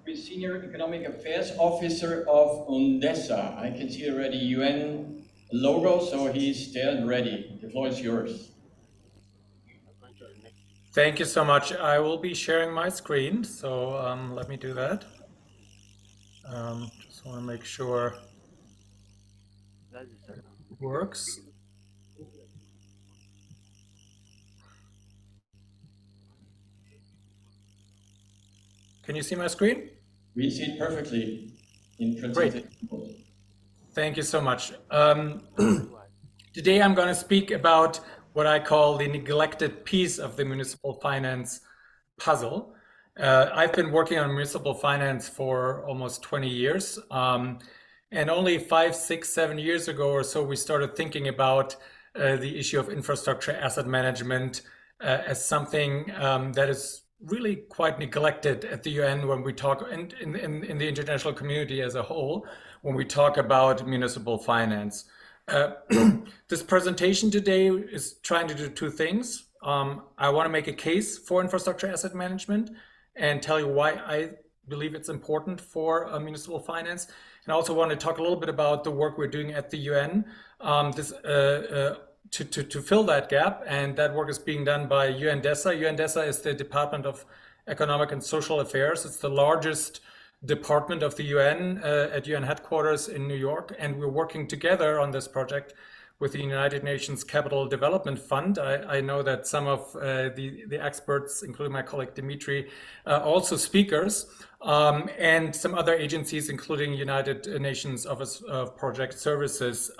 with Senior Economic Affairs Officer of UNDESA. I can see already UN logo, so he's there and ready. The floor is yours. Thank you so much. I will be sharing my screen, so let me do that. Just want to make sure it works. Can you see my screen? We see it perfectly in Great. mode. Thank you so much. Today I'm going to speak about what I call the neglected piece of the municipal finance puzzle. I've been working on municipal finance for almost 20 years. And only 5, 6, 7 years ago or so, we started thinking about the issue of infrastructure asset management as something that is really quite neglected at the UN when we talk in the international community as a whole, when we talk about municipal finance. This presentation today is trying to do two things. I want to make a case for infrastructure asset management and tell you why I believe it's important for municipal finance. And I also want to talk a little bit about the work we're doing at the UN to fill that gap. And that work is being done by UNDESA. UNDESA is the Department of Economic and Social Affairs. It's the largest department of the UN at UN headquarters in New York. And we're working together on this project with the United Nations Capital Development Fund. I know that some of the experts, including my colleague Dimitri, also speakers, and some other agencies, including United Nations Office of Project Services.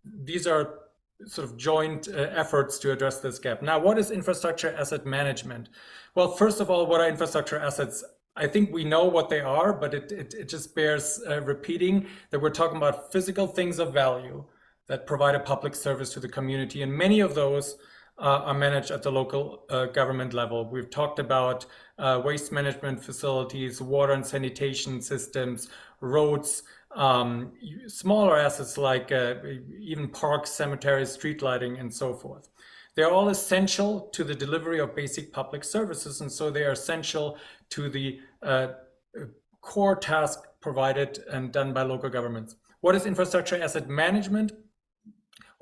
These are sort of joint efforts to address this gap. Now, what is infrastructure asset management? Well, first of all, what are infrastructure assets? I think we know what they are, but it just bears repeating that we're talking about physical things of value that provide a public service to the community. And many of those are managed at the local government level. We've talked about waste management facilities, water and sanitation systems, roads, smaller assets like even parks, cemeteries, street lighting, and so forth. They're all essential to the delivery of basic public services, and so they are essential to the core task provided and done by local governments. What is infrastructure asset management?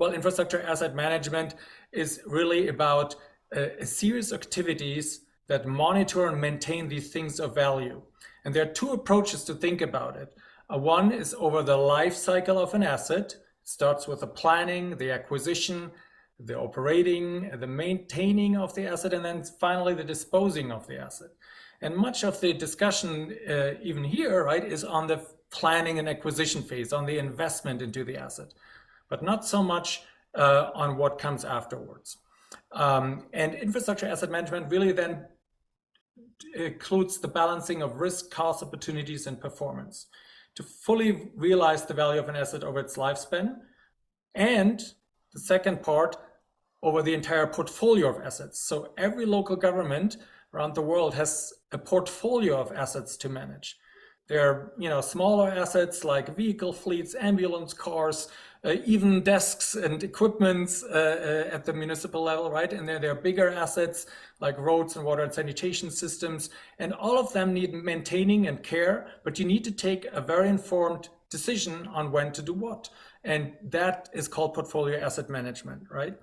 Well, infrastructure asset management is really about a series of activities that monitor and maintain these things of value. And there are two approaches to think about it. One is over the life cycle of an asset. It starts with the planning, the acquisition, the operating, the maintaining of the asset, and then finally the disposing of the asset. And much of the discussion, even here, right, is on the planning and acquisition phase, on the investment into the asset, but not so much on what comes afterwards. And infrastructure asset management really then includes the balancing of risk, cost, opportunities, and performance to fully realize the value of an asset over its lifespan. And the second part, over the entire portfolio of assets. So every local government around the world has a portfolio of assets to manage. There are, smaller assets like vehicle fleets, ambulance cars, even desks and equipments at the municipal level, right? And there are bigger assets like roads and water and sanitation systems, and all of them need maintaining and care, but you need to take a very informed decision on when to do what. And that is called portfolio asset management, right?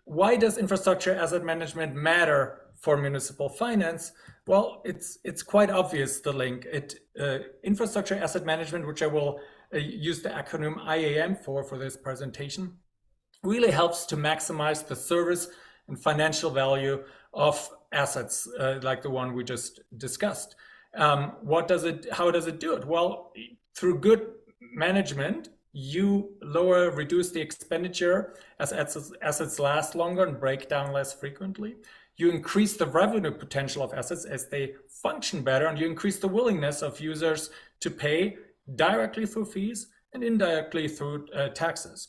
Why does infrastructure asset management matter for municipal finance? Well, it's quite obvious, the link. Infrastructure asset management, which I will use the acronym IAM for this presentation, really helps to maximize the service and financial value of assets like the one we just discussed. How does it do it? Well, through good management, you reduce the expenditure as assets last longer and break down less frequently. You increase the revenue potential of assets as they function better, and you increase the willingness of users to pay directly through fees and indirectly through taxes.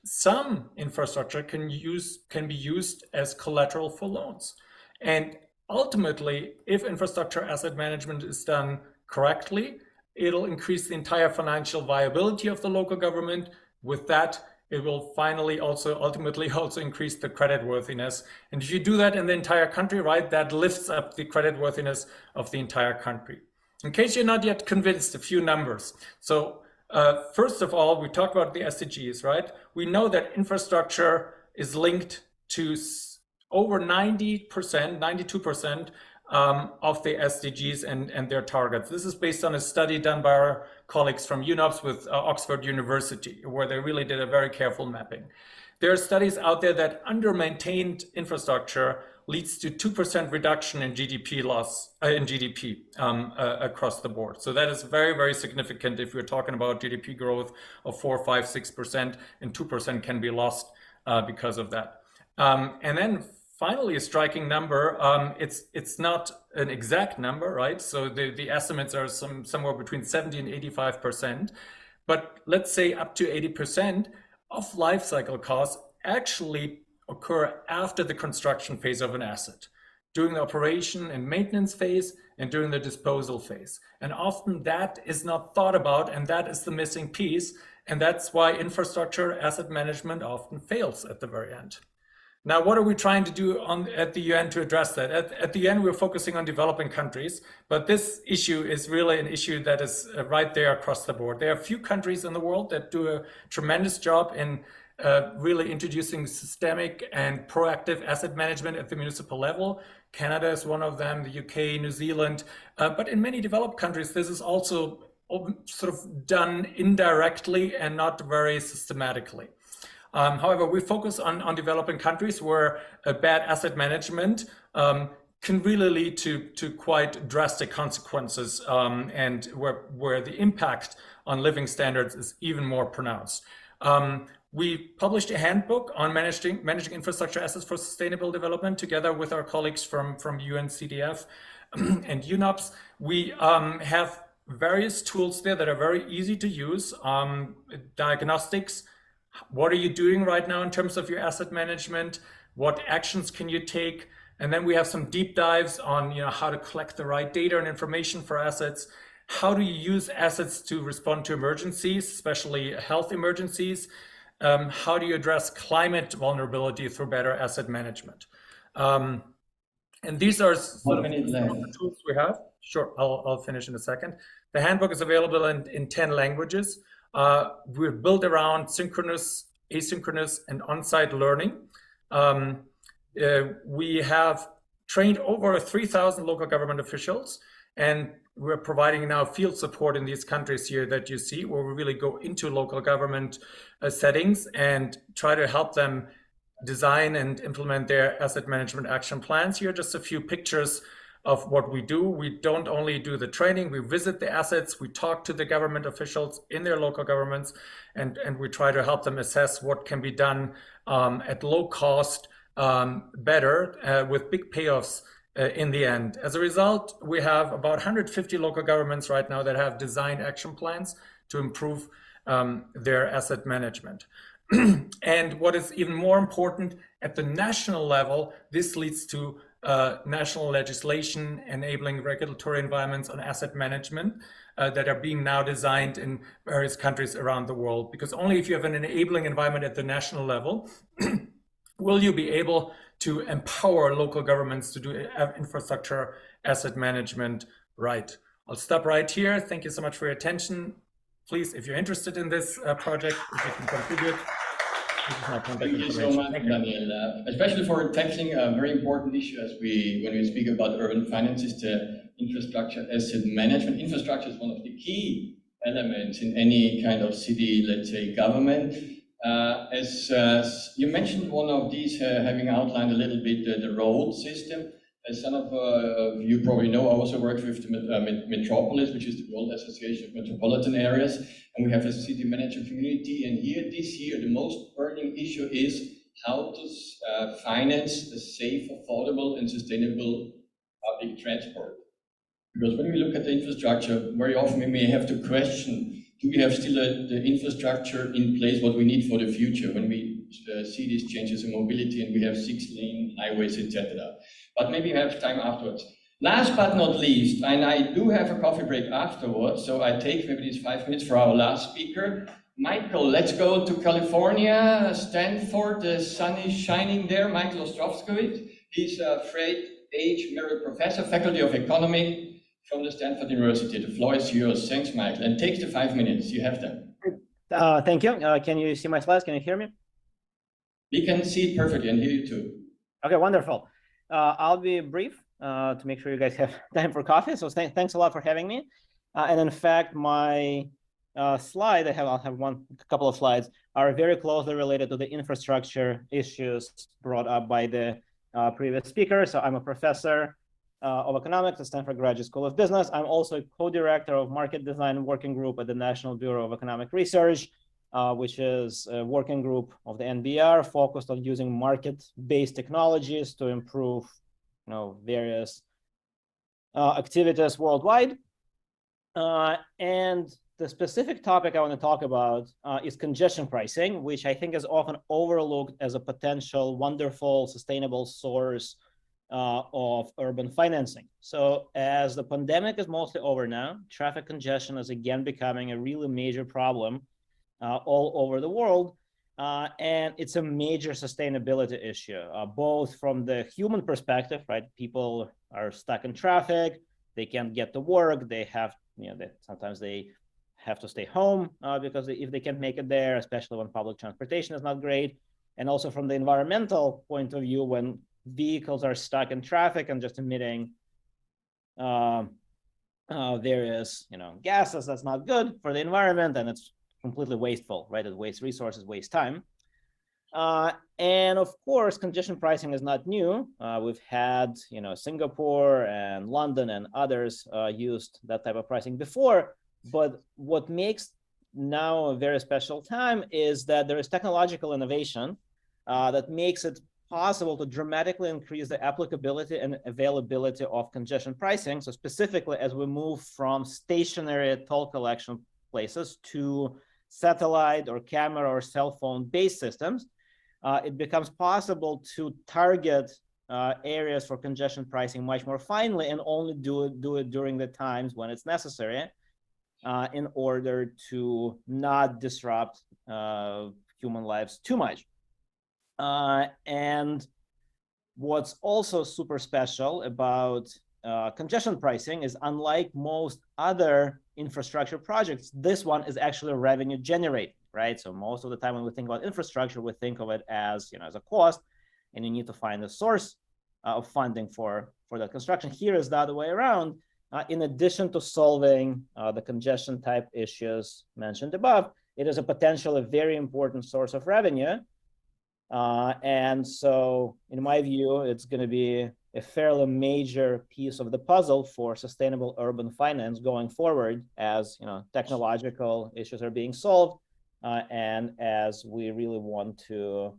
Some infrastructure can be used as collateral for loans. And ultimately, if infrastructure asset management is done correctly, it'll increase the entire financial viability of the local government. With that, it will finally ultimately also increase the creditworthiness. And if you do that in the entire country, right, that lifts up the creditworthiness of the entire country. In case you're not yet convinced, a few numbers. So first of all, we talk about the SDGs, right? We know that infrastructure is linked to over 90%, 92% of the SDGs and their targets. This is based on a study done by our colleagues from UNOPS with Oxford University, where they really did a very careful mapping. There are studies out there that under-maintained infrastructure leads to 2% reduction in GDP loss, across the board. So that is very, very significant if we're talking about GDP growth of 4, 5, 6%, and 2% can be lost because of that. And then finally, a striking number, it's not an exact number, right? So the estimates are somewhere between 70 and 85%, but let's say up to 80% of life cycle costs actually occur after the construction phase of an asset, during the operation and maintenance phase and during the disposal phase. And often that is not thought about, and that is the missing piece. And that's why infrastructure asset management often fails at the very end. Now, what are we trying to do at the UN to address that? At the UN, we're focusing on developing countries, but this issue is really an issue that is right there across the board. There are a few countries in the world that do a tremendous job in really introducing systemic and proactive asset management at the municipal level. Canada is one of them, the UK, New Zealand, but in many developed countries, this is also sort of done indirectly and not very systematically. However, we focus on developing countries where bad asset management can really lead to quite drastic consequences, and where the impact on living standards is even more pronounced. We published a handbook on managing infrastructure assets for sustainable development together with our colleagues from UNCDF and UNOPS. We have various tools there that are very easy to use. Diagnostics. What are you doing right now in terms of your asset management? What actions can you take? And then we have some deep dives on how to collect the right data and information for assets. How do you use assets to respond to emergencies, especially health emergencies? How do you address climate vulnerability through better asset management? And these are some of the tools we have. Sure, I'll finish in a second. The handbook is available in 10 languages. We're built around synchronous, asynchronous, and on-site learning. We have trained over 3,000 local government officials, and we're providing now field support in these countries here that you see, where we really go into local government settings and try to help them design and implement their asset management action plans. Here are just a few pictures of what we do. We don't only do the training, we visit the assets, we talk to the government officials in their local governments, and we try to help them assess what can be done at low cost, better, with big payoffs in the end. As a result, we have about 150 local governments right now that have design action plans to improve their asset management. And what is even more important, at the national level, this leads to national legislation enabling regulatory environments on asset management that are being now designed in various countries around the world. Because only if you have an enabling environment at the national level will you be able to empower local governments to do infrastructure asset management right. I'll stop right here. Thank you so much for your attention. Please, if you're interested in this project, if you can contribute. Thank you so much, Daniel. Especially for tackling a very important issue when we speak about urban finance, is the infrastructure asset management. Infrastructure is one of the key elements in any kind of city, let's say, government. As you mentioned, one of these having outlined a little bit the road system. As some of you probably know, I also work with the Metropolis, which is the World Association of Metropolitan Areas, and we have a city manager community. And this year, the most burning issue is how to finance a safe, affordable, and sustainable public transport. Because when we look at the infrastructure, very often we may have to question: do we have still the infrastructure in place what we need for the future when we see these changes in mobility and we have 6-lane highways, etc. But maybe we have time afterwards. Last but not least, and I do have a coffee break afterwards, so I take maybe these 5 minutes for our last speaker, Michael, let's go to California, Stanford. The sun is shining there. Michael Ostrovskowitz. He's a Freight H. Merritt Professor, Faculty of Economy from the Stanford University. The floor is yours. Thanks, Michael. And take the 5 minutes. You have them. Thank you. Can you see my slides? Can you hear me? We can see it perfectly and hear you too. Okay, wonderful. I'll be brief to make sure you guys have time for coffee. So thanks a lot for having me. And in fact, my slide, I'll have a couple of slides, are very closely related to the infrastructure issues brought up by the previous speaker. So I'm a professor of economics at Stanford Graduate School of Business. I'm also a co-director of market design working group at the National Bureau of Economic Research, which is a working group of the NBR focused on using market-based technologies to improve, various activities worldwide. And the specific topic I want to talk about is congestion pricing, which I think is often overlooked as a potential wonderful, sustainable source of urban financing. So as the pandemic is mostly over now, traffic congestion is again becoming a really major problem all over the world. And it's a major sustainability issue, both from the human perspective, right? People are stuck in traffic, they can't get to work, they have, sometimes they have to stay home because if they can't make it there, especially when public transportation is not great. And also from the environmental point of view, when vehicles are stuck in traffic and just emitting various, gases, that's not good for the environment, and it's completely wasteful, right? It wastes resources, wastes time. And of course, congestion pricing is not new. We've had, Singapore and London and others used that type of pricing before. But what makes now a very special time is that there is technological innovation that makes it possible to dramatically increase the applicability and availability of congestion pricing. So specifically, as we move from stationary toll collection places to satellite or camera or cell phone based systems, it becomes possible to target areas for congestion pricing much more finely and only do it during the times when it's necessary in order to not disrupt human lives too much. And what's also super special about congestion pricing is, unlike most other infrastructure projects, this one is actually revenue generating, right? So most of the time when we think about infrastructure, we think of it as, as a cost, and you need to find a source of funding for that construction. Here is the other way around. In addition to solving the congestion type issues mentioned above, it is a potentially very important source of revenue. And so in my view, it's going to be a fairly major piece of the puzzle for sustainable urban finance going forward as technological issues are being solved and as we really want to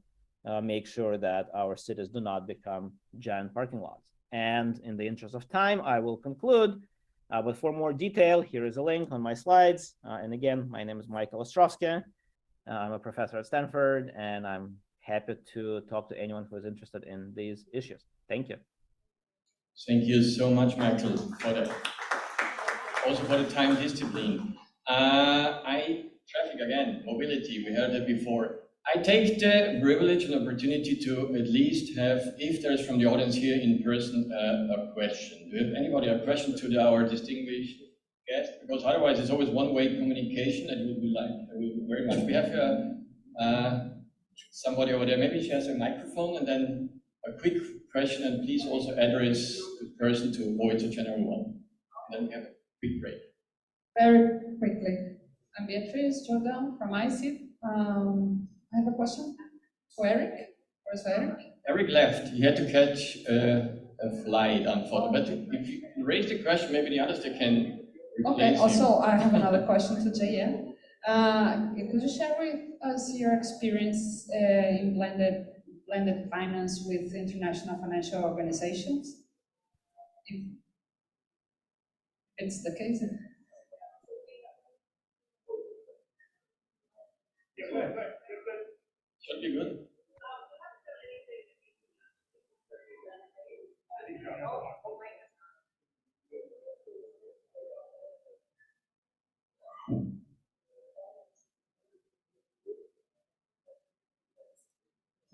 make sure that our cities do not become giant parking lots. And in the interest of time, I will conclude. But for more detail, here is a link on my slides. And again, my name is Michael Ostrovsky. I'm a professor at Stanford, and I'm happy to talk to anyone who is interested in these issues. Thank you. Thank you so much, Michael, for that. Also for the time discipline. Traffic again, mobility, we heard it before. I take the privilege and opportunity to at least have, if there's from the audience here in person, a question. Do you have anybody a question to our distinguished guest? Because otherwise it's always one-way communication that we would like very much. We have somebody over there, maybe she has a microphone, and then a quick question, and please also address the person to avoid a general one. And then we have a quick break. Very quickly. I'm Beatrice Jordan from ICIP. I have a question for Eric. Where's Eric? Eric left. He had to catch a flight, unfortunately. But if you raise the question, maybe the others they can replace Okay, also him. I have another question to JN. Could you share with us your experience in blended finance with international financial organizations? If it's the case. Should be good.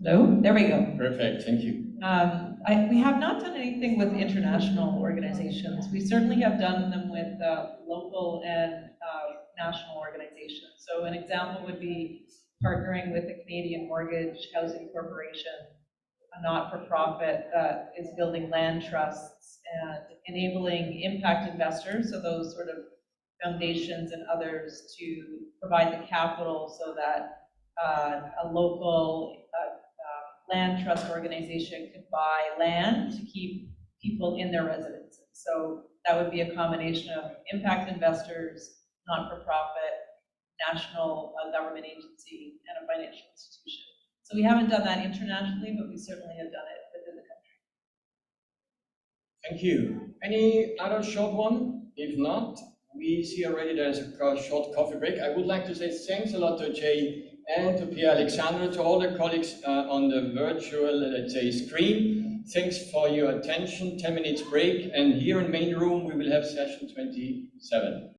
Hello, there we go. Perfect, thank you. We have not done anything with international organizations. We certainly have done them with local and national organizations. So an example would be partnering with the Canadian Mortgage Housing Corporation, a not-for-profit that is building land trusts and enabling impact investors, so those sort of foundations and others, to provide the capital so that a local land trust organization could buy land to keep people in their residences. So that would be a combination of impact investors, not-for-profit, national government agency, and a financial institution. So we haven't done that internationally, but we certainly have done it within the country. Thank you. Any other short one? If not, we see already there's a short coffee break. I would like to say thanks a lot to Jay and to Pierre Alexandre, to all the colleagues on the virtual, let's say, screen. Thanks for your attention. 10 minutes break, and here in main room we will have session 27.